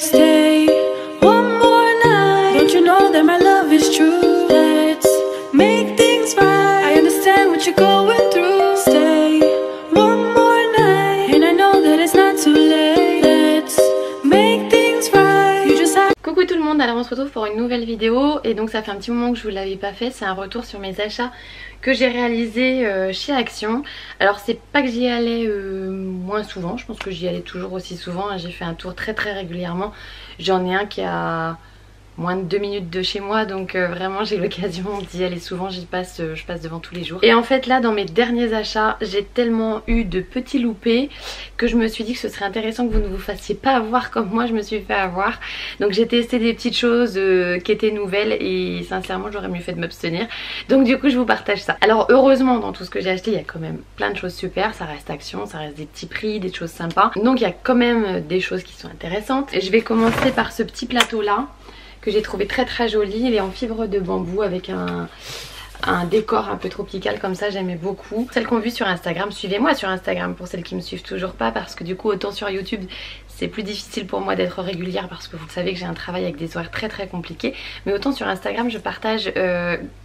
Stay one more night. Don't you know that my love is true? Let's make things right. I understand what you're going through. Stay one more night, and I know that it's not too late. Let's make things right. You just have... Coucou tout le monde, alors on se retrouve pour une nouvelle vidéo et donc ça fait un petit moment que je vous l'avais pas fait, c'est un retour sur mes achats que j'ai réalisé chez Action. Alors c'est pas que j'y allais moins souvent, je pense que j'y allais toujours aussi souvent, hein. J'ai fait un tour très régulièrement, j'en ai un qui a moins de 2 minutes de chez moi, donc vraiment j'ai l'occasion d'y aller souvent, je passe devant tous les jours. Et en fait là dans mes derniers achats j'ai tellement eu de petits loupés que je me suis dit que ce serait intéressant que vous ne vous fassiez pas avoir comme moi je me suis fait avoir. Donc j'ai testé des petites choses qui étaient nouvelles et sincèrement j'aurais mieux fait de m'abstenir, donc du coup je vous partage ça. Alors heureusement dans tout ce que j'ai acheté il y a quand même plein de choses super, ça reste Action, ça reste des petits prix, des choses sympas, donc il y a quand même des choses qui sont intéressantes. Et je vais commencer par ce petit plateau là que j'ai trouvé très joli. Il est en fibre de bambou avec un décor un peu tropical comme ça, j'aimais beaucoup. Celles qu'on vu sur Instagram, suivez-moi sur Instagram pour celles qui me suivent toujours pas, parce que du coup autant sur YouTube c'est plus difficile pour moi d'être régulière parce que vous savez que j'ai un travail avec des horaires très compliqués, mais autant sur Instagram je partage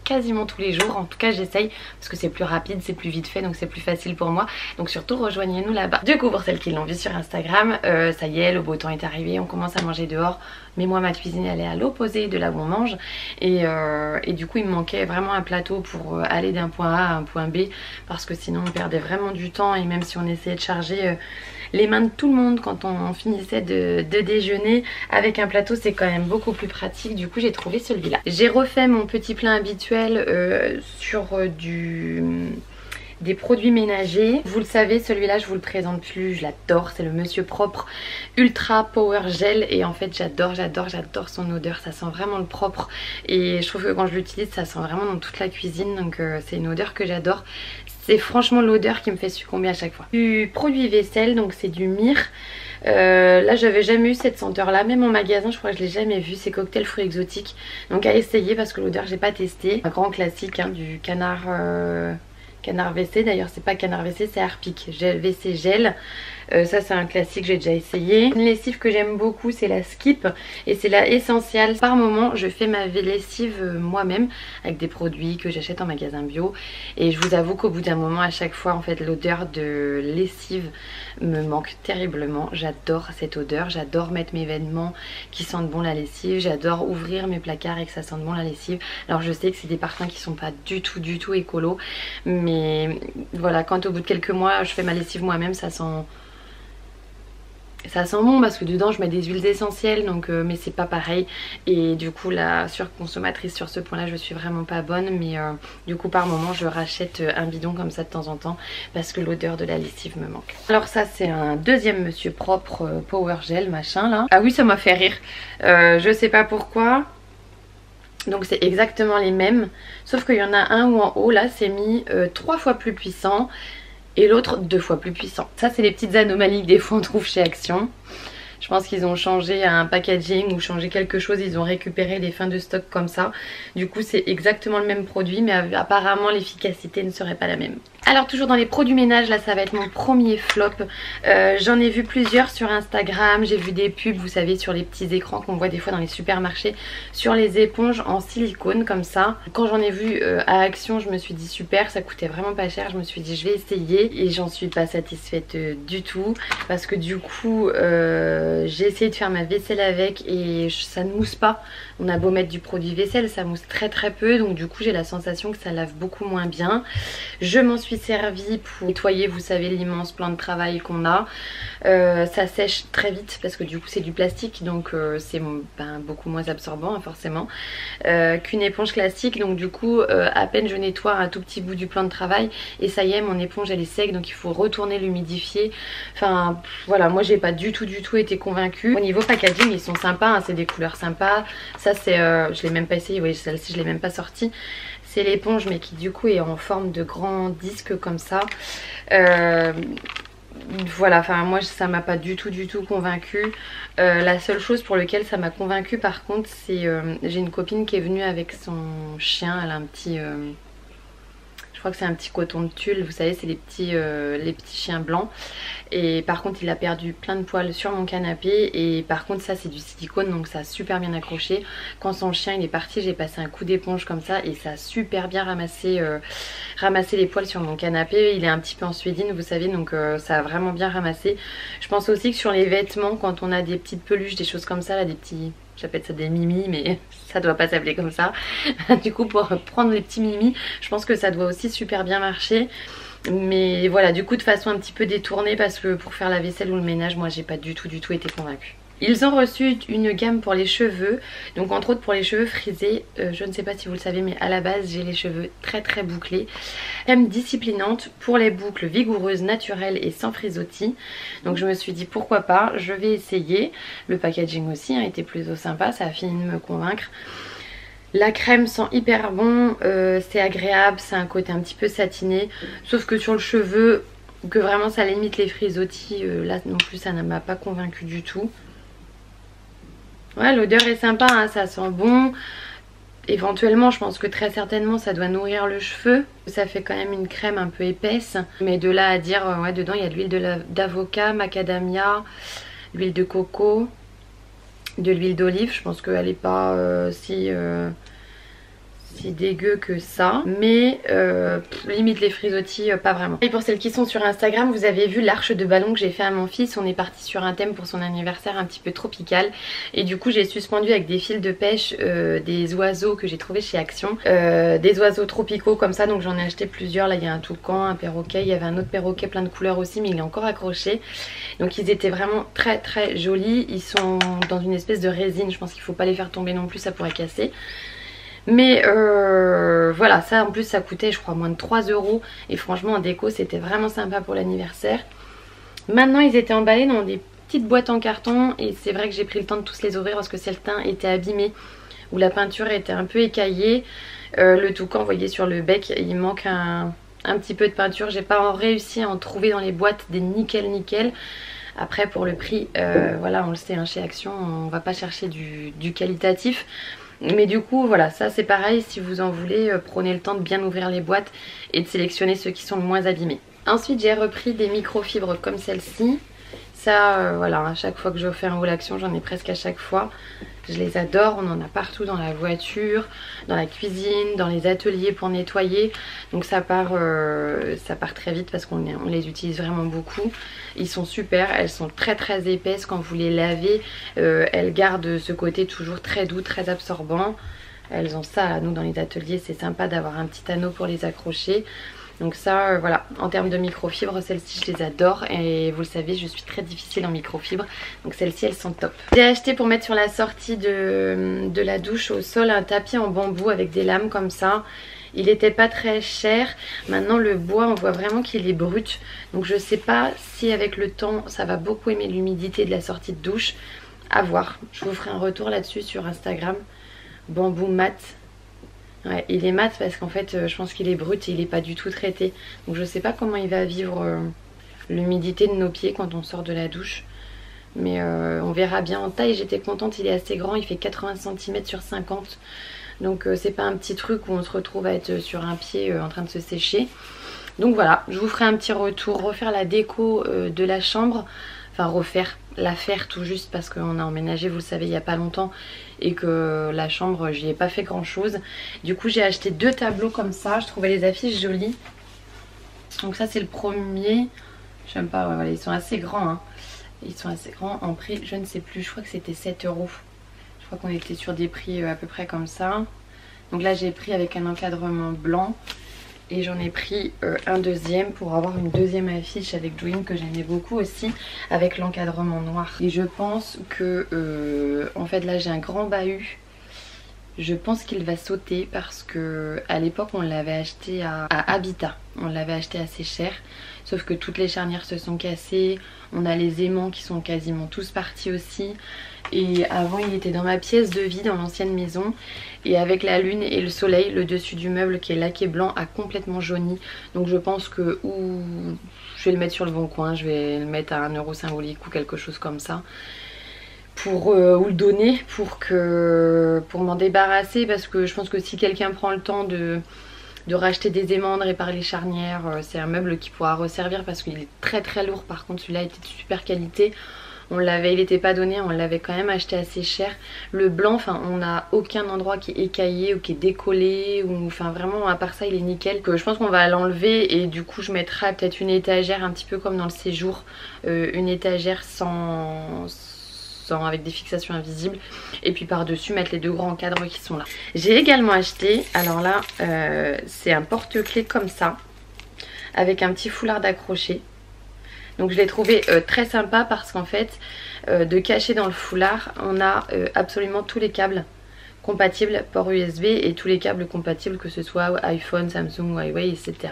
quasiment tous les jours, en tout cas j'essaye parce que c'est plus rapide, c'est plus vite fait, donc c'est plus facile pour moi, donc surtout rejoignez-nous là-bas. Du coup pour celles qui l'ont vu sur Instagram, ça y est, le beau temps est arrivé, on commence à manger dehors, mais moi ma cuisine elle est à l'opposé de là où on mange et du coup il me manquait vraiment un plateau pour aller d'un point A à un point B, parce que sinon on perdait vraiment du temps, et même si on essayait de charger les mains de tout le monde quand on finissait de déjeuner, avec un plateau c'est quand même beaucoup plus pratique. Du coup j'ai trouvé celui-là. J'ai refait mon petit plein habituel sur des produits ménagers. Vous le savez, celui-là je vous le présente plus, je l'adore, c'est le Monsieur Propre Ultra Power Gel, et en fait j'adore son odeur, ça sent vraiment le propre et je trouve que quand je l'utilise ça sent vraiment dans toute la cuisine, donc c'est une odeur que j'adore. C'est franchement l'odeur qui me fait succomber à chaque fois. Du produit vaisselle, donc c'est du Myrrh. Là j'avais jamais eu cette senteur là, même en magasin je crois que je l'ai jamais vu, c'est cocktail fruits exotiques, donc à essayer parce que l'odeur j'ai pas testé. Un grand classique hein, du canard WC, d'ailleurs c'est pas canard WC, c'est Harpic WC gel. Ça c'est un classique, j'ai déjà essayé. Une lessive que j'aime beaucoup c'est la Skip, et c'est la Essential. Par moment je fais ma lessive moi-même avec des produits que j'achète en magasin bio, et je vous avoue qu'au bout d'un moment à chaque fois en fait l'odeur de lessive me manque terriblement. J'adore cette odeur, j'adore mettre mes vêtements qui sentent bon la lessive, j'adore ouvrir mes placards et que ça sente bon la lessive. Alors je sais que c'est des parfums qui sont pas du tout écolo, mais voilà, quand au bout de quelques mois je fais ma lessive moi-même, ça sent bon parce que dedans je mets des huiles essentielles, donc mais c'est pas pareil, et du coup la surconsommatrice sur ce point là je suis vraiment pas bonne, mais du coup par moment je rachète un bidon comme ça de temps en temps parce que l'odeur de la lessive me manque. Alors ça c'est un deuxième Monsieur Propre Power Gel machin là. Ah oui, ça m'a fait rire, je sais pas pourquoi. Donc c'est exactement les mêmes, sauf qu'il y en a un où en haut là c'est mis 3 fois plus puissant et l'autre 2 fois plus puissant. Ça c'est les petites anomalies que des fois on trouve chez Action. Je pense qu'ils ont changé un packaging ou changé quelque chose, ils ont récupéré des fins de stock comme ça. Du coup c'est exactement le même produit, mais apparemment l'efficacité ne serait pas la même. Alors toujours dans les produits ménage, là ça va être mon premier flop. J'en ai vu plusieurs sur Instagram, j'ai vu des pubs, vous savez, sur les petits écrans qu'on voit des fois dans les supermarchés, sur les éponges en silicone comme ça. Quand j'en ai vu à Action, je me suis dit super, ça coûtait vraiment pas cher, je me suis dit je vais essayer, et j'en suis pas satisfaite du tout, parce que du coup j'ai essayé de faire ma vaisselle avec et ça ne mousse pas. On a beau mettre du produit vaisselle, ça mousse très peu, donc du coup j'ai la sensation que ça lave beaucoup moins bien. Je m'en suis servi pour nettoyer, vous savez, l'immense plan de travail qu'on a. Ça sèche très vite parce que du coup c'est du plastique, donc c'est beaucoup moins absorbant hein, forcément qu'une éponge classique. Donc du coup à peine je nettoie un tout petit bout du plan de travail et ça y est, mon éponge elle est sec, donc il faut retourner l'humidifier. Enfin voilà, moi j'ai pas du tout été convaincue. Au niveau packaging ils sont sympas hein, c'est des couleurs sympas. Ça c'est je l'ai même pas essayé, vous voyez celle-ci je l'ai même pas sortie. C'est l'éponge mais qui du coup est en forme de grand disque comme ça. Voilà, enfin moi ça m'a pas du tout convaincue. La seule chose pour laquelle ça m'a convaincue par contre, c'est j'ai une copine qui est venue avec son chien, elle a un petit Je crois que c'est un petit coton de tulle, vous savez, c'est les petits chiens blancs. Et par contre il a perdu plein de poils sur mon canapé. Et par contre ça c'est du silicone, donc ça a super bien accroché. Quand son chien il est parti, j'ai passé un coup d'éponge comme ça et ça a super bien ramassé les poils sur mon canapé. Il est un petit peu en suédine, vous savez, donc ça a vraiment bien ramassé. Je pense aussi que sur les vêtements, quand on a des petites peluches, des choses comme ça, là, des petits... J'appelle ça des mimis, mais ça doit pas s'appeler comme ça. Du coup, pour prendre les petits mimis, je pense que ça doit aussi super bien marcher. Mais voilà, du coup de façon un petit peu détournée, parce que pour faire la vaisselle ou le ménage, moi j'ai pas du tout été convaincue. Ils ont reçu une gamme pour les cheveux, donc entre autres pour les cheveux frisés, je ne sais pas si vous le savez, mais à la base j'ai les cheveux très bouclés. Gamme disciplinante pour les boucles vigoureuses, naturelles et sans frisottis. Donc je me suis dit pourquoi pas, je vais essayer. Le packaging aussi a été plutôt sympa, ça a fini de me convaincre. La crème sent hyper bon, c'est agréable, c'est un côté un petit peu satiné, sauf que sur le cheveu, que vraiment ça limite les frisottis, là non plus ça ne m'a pas convaincu du tout. Ouais, l'odeur est sympa, hein, ça sent bon. Éventuellement, je pense que très certainement ça doit nourrir le cheveu. Ça fait quand même une crème un peu épaisse. Mais de là à dire, ouais, dedans il y a de l'huile d'avocat, macadamia, l'huile de coco, de l'huile d'olive. Je pense qu'elle n'est pas si dégueu que ça, mais limite les frisottis pas vraiment. Et pour celles qui sont sur Instagram, vous avez vu l'arche de ballon que j'ai fait à mon fils. On est parti sur un thème pour son anniversaire un petit peu tropical, et du coup j'ai suspendu avec des fils de pêche des oiseaux que j'ai trouvé chez Action, des oiseaux tropicaux comme ça. Donc j'en ai acheté plusieurs. Là il y a un toucan, un perroquet, il y avait un autre perroquet plein de couleurs aussi, mais il est encore accroché. Donc ils étaient vraiment très jolis. Ils sont dans une espèce de résine, je pense qu'il faut pas les faire tomber non plus, ça pourrait casser. Mais voilà, ça en plus ça coûtait je crois moins de 3 € et franchement en déco c'était vraiment sympa pour l'anniversaire. Maintenant ils étaient emballés dans des petites boîtes en carton et c'est vrai que j'ai pris le temps de tous les ouvrir parce que certains étaient abîmés ou la peinture était un peu écaillée. Le toucan, vous voyez sur le bec, il manque un petit peu de peinture. J'ai pas réussi à en trouver dans les boîtes des nickel. Après pour le prix, voilà, on le sait, hein, chez Action on va pas chercher du qualitatif. Mais du coup voilà, ça c'est pareil, si vous en voulez, prenez le temps de bien ouvrir les boîtes et de sélectionner ceux qui sont le moins abîmés. Ensuite j'ai repris des microfibres comme celle-ci. Ça voilà, à chaque fois que je fais un haul Action, j'en ai presque à chaque fois. Je les adore, on en a partout dans la voiture, dans la cuisine, dans les ateliers pour nettoyer. Donc ça part très vite parce qu'on les utilise vraiment beaucoup. Ils sont super, elles sont très épaisses quand vous les lavez. Elles gardent ce côté toujours très doux, très absorbant. Elles ont ça là, nous dans les ateliers, c'est sympa d'avoir un petit anneau pour les accrocher. Donc ça voilà, en termes de microfibres, celles-ci je les adore et vous le savez, je suis très difficile en microfibres, donc celles-ci elles sont top. J'ai acheté pour mettre sur la sortie de la douche au sol un tapis en bambou avec des lames comme ça. Il était pas très cher. Maintenant le bois on voit vraiment qu'il est brut, donc je sais pas si avec le temps ça va beaucoup aimer l'humidité de la sortie de douche. À voir, je vous ferai un retour là-dessus sur Instagram. Bambou mat. Ouais, il est mat parce qu'en fait je pense qu'il est brut et il n'est pas du tout traité. Donc je sais pas comment il va vivre l'humidité de nos pieds quand on sort de la douche. Mais on verra bien. En taille j'étais contente, il est assez grand, il fait 80 cm sur 50. Donc c'est pas un petit truc où on se retrouve à être sur un pied en train de se sécher. Donc voilà, je vous ferai un petit retour, refaire la déco de la chambre. Enfin la faire tout juste parce qu'on a emménagé, vous le savez, il n'y a pas longtemps. Et que la chambre, j'y ai pas fait grand chose. Du coup j'ai acheté 2 tableaux comme ça, je trouvais les affiches jolies. Donc ça c'est le premier. J'aime pas, ouais, voilà, ils sont assez grands hein. Ils sont assez grands en prix, je ne sais plus, je crois que c'était 7 €. Je crois qu'on était sur des prix à peu près comme ça. Donc là j'ai pris avec un encadrement blanc. Et j'en ai pris un deuxième pour avoir une deuxième affiche avec Dream que j'aimais beaucoup aussi, avec l'encadrement noir. Et je pense que en fait là j'ai un grand bahut. Je pense qu'il va sauter parce que à l'époque on l'avait acheté à Habitat. On l'avait acheté assez cher. Sauf que toutes les charnières se sont cassées. On a les aimants qui sont quasiment tous partis aussi. Et avant il était dans ma pièce de vie dans l'ancienne maison. Et avec la lune et le soleil, le dessus du meuble qui est laqué blanc a complètement jauni. Donc je pense que je vais le mettre sur le bon coin. Je vais le mettre à 1 € symbolique ou quelque chose comme ça. Ou le donner pour m'en débarrasser. Parce que je pense que si quelqu'un prend le temps de de racheter des aimants, de réparer les charnières. C'est un meuble qui pourra resservir parce qu'il est très très lourd. Par contre celui-là était de super qualité. Il n'était pas donné, on l'avait quand même acheté assez cher. Le blanc, enfin on n'a aucun endroit qui est écaillé ou qui est décollé, ou enfin vraiment à part ça il est nickel. Je pense qu'on va l'enlever et du coup je mettrai peut-être une étagère un petit peu comme dans le séjour, une étagère avec des fixations invisibles, et puis par dessus mettre les deux grands cadres qui sont là. J'ai également acheté, alors là c'est un porte-clés comme ça avec un petit foulard d'accroché. Donc je l'ai trouvé très sympa parce qu'en fait de cacher dans le foulard on a absolument tous les câbles compatibles port USB et tous les câbles compatibles, que ce soit iPhone, Samsung, Huawei, etc.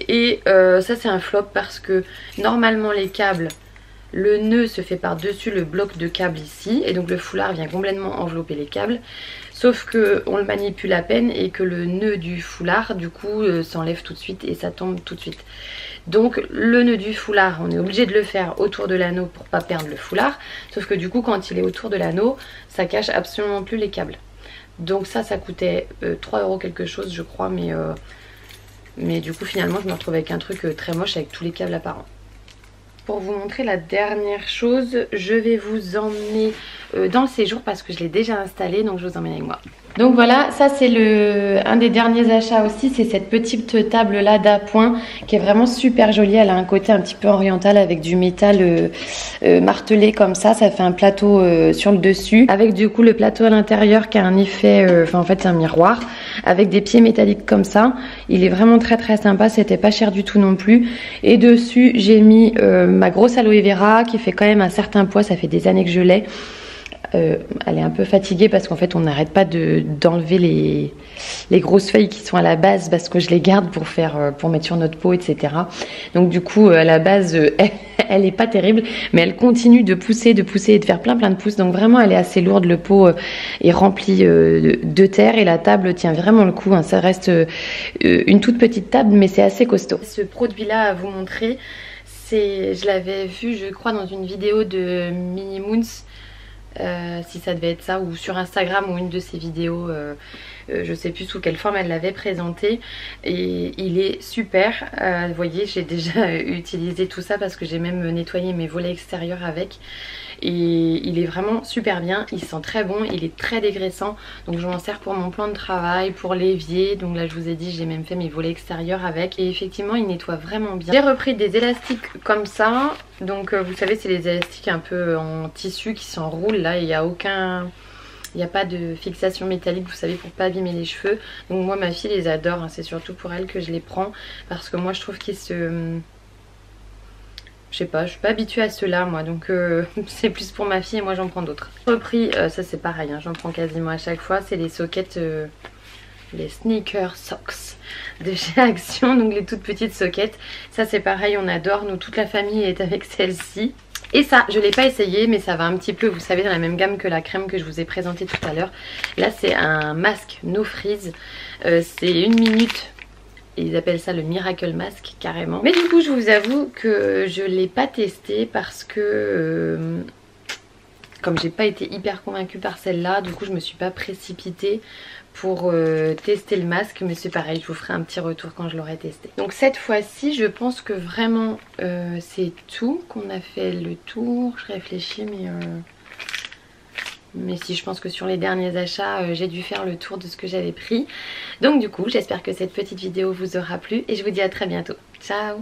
Et ça c'est un flop parce que normalement les câbles, le nœud se fait par dessus le bloc de câble ici, et donc le foulard vient complètement envelopper les câbles, sauf que on le manipule à peine et que le nœud du foulard du coup s'enlève tout de suite et ça tombe tout de suite. Donc le nœud du foulard on est obligé de le faire autour de l'anneau pour pas perdre le foulard, sauf que du coup quand il est autour de l'anneau ça cache absolument plus les câbles. Donc ça coûtait 3 € quelque chose je crois, mais du coup finalement je me retrouve avec un truc très moche avec tous les câbles apparents. Pour vous montrer la dernière chose, je vais vous emmener dans le séjour parce que je l'ai déjà installé, donc je vous emmène avec moi. Donc voilà, ça c'est un des derniers achats aussi, c'est cette petite table là d'appoint qui est vraiment super jolie. Elle a un côté un petit peu oriental avec du métal martelé comme ça fait un plateau sur le dessus, avec du coup le plateau à l'intérieur qui a un effet, en fait c'est un miroir, avec des pieds métalliques comme ça. Il est vraiment très très sympa, c'était pas cher du tout non plus. Et dessus j'ai mis ma grosse aloe vera qui fait quand même un certain poids, ça fait des années que je l'ai. Elle est un peu fatiguée parce qu'en fait on n'arrête pas d'enlever les grosses feuilles qui sont à la base parce que je les garde pour mettre sur notre peau, etc. Donc du coup à la base elle est pas terrible, mais elle continue de pousser et de faire plein de pousses. Donc vraiment elle est assez lourde, le pot est rempli de terre et la table tient vraiment le coup, hein. Ça reste une toute petite table mais c'est assez costaud. Ce produit là à vous montrer, je l'avais vu je crois dans une vidéo de Mini Moons. Si ça devait être ça, ou sur Instagram ou une de ses vidéos, je sais plus sous quelle forme elle l'avait présenté, et il est super. Vous voyez j'ai déjà utilisé tout ça parce que j'ai même nettoyé mes volets extérieurs avec, et il est vraiment super bien, il sent très bon, il est très dégraissant, donc je m'en sers pour mon plan de travail, pour l'évier. Donc là je vous ai dit j'ai même fait mes volets extérieurs avec, et effectivement il nettoie vraiment bien. J'ai repris des élastiques comme ça, donc vous savez c'est les élastiques un peu en tissu qui s'enroulent là, il n'y a pas de fixation métallique, vous savez, pour pas abîmer les cheveux. Donc moi ma fille les adore, hein. C'est surtout pour elle que je les prends parce que moi je trouve qu'ils je sais pas, je suis pas habituée à ceux-là moi, donc c'est plus pour ma fille et moi j'en prends d'autres. Repris, ça c'est pareil, hein, j'en prends quasiment à chaque fois, c'est les sockets, les sneaker socks de chez Action, donc les toutes petites sockets. Ça c'est pareil, on adore, nous toute la famille est avec celle-ci. Et ça, je ne l'ai pas essayé, mais ça va un petit peu, vous savez, dans la même gamme que la crème que je vous ai présentée tout à l'heure. Là c'est un masque no freeze, c'est 1 minute. Ils appellent ça le Miracle Mask carrément. Mais du coup je vous avoue que je ne l'ai pas testé parce que comme j'ai pas été hyper convaincue par celle-là, du coup je me suis pas précipitée pour tester le masque. Mais c'est pareil, je vous ferai un petit retour quand je l'aurai testé. Donc cette fois-ci je pense que vraiment c'est tout, qu'on a fait le tour. Je réfléchis mais si, je pense que sur les derniers achats j'ai dû faire le tour de ce que j'avais pris. Donc du coup j'espère que cette petite vidéo vous aura plu et je vous dis à très bientôt. Ciao!